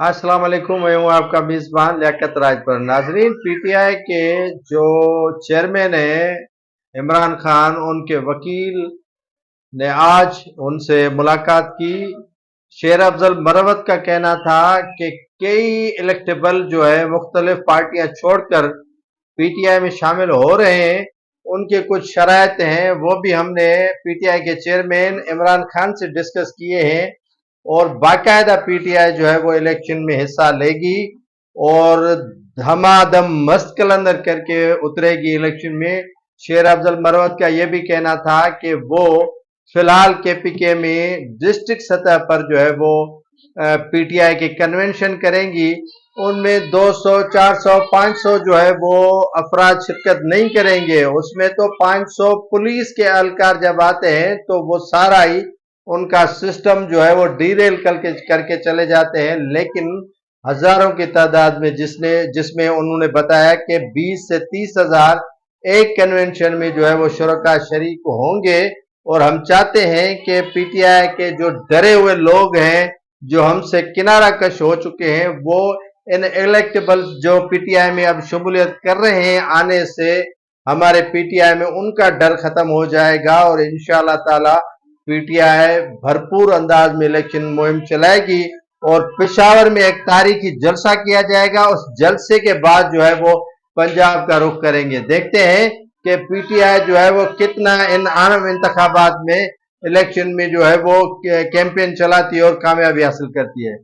अस्सलाम वालेकुम, मैं हूँ आपका मेज़बान लियाकत राजपुर। नाजरीन, पीटीआई के जो चेयरमैन हैं इमरान खान, उनके वकील ने आज उनसे मुलाकात की। शेर अफजल मरवत का कहना था कि कई इलेक्टेबल जो है मुख्तलिफ पार्टियां छोड़कर पीटीआई में शामिल हो रहे हैं। उनके कुछ शराइत हैं, वो भी हमने पीटीआई के चेयरमैन इमरान खान से डिस्कस किए हैं और बाकायदा पीटीआई जो है वो इलेक्शन में हिस्सा लेगी और धमाधम मस्त कलंदर करके उतरेगी इलेक्शन में। शेर अफजल मरवत का यह भी कहना था कि वो फिलहाल केपीके में डिस्ट्रिक्ट सतह पर जो है वो पीटीआई के कन्वेंशन करेंगी। उनमें 200, 400, 500 जो है वो अफराद शिरकत नहीं करेंगे। उसमें तो 500 पुलिस के एहलकार जब आते हैं तो वो सारा ही उनका सिस्टम जो है वो डीरेल करके चले जाते हैं। लेकिन हजारों की तादाद में जिसमें उन्होंने बताया कि 20 से 30 हजार एक कन्वेंशन में जो है वो शुरका शरीक होंगे। और हम चाहते हैं कि पीटीआई के जो डरे हुए लोग हैं, जो हमसे किनारा कश हो चुके हैं, वो इन इलेक्टेबल जो पीटीआई में अब शमूलियत कर रहे हैं आने से हमारे पीटीआई में उनका डर खत्म हो जाएगा और इंशाअल्लाह ताला पीटीआई भरपूर अंदाज में इलेक्शन मुहिम चलाएगी और पेशावर में एक तारीखी जलसा किया जाएगा। उस जलसे के बाद जो है वो पंजाब का रुख करेंगे। देखते हैं कि पीटीआई जो है वो कितना इन आम इंतखाबात में इलेक्शन में जो है वो कैंपेन चलाती है और कामयाबी हासिल करती है।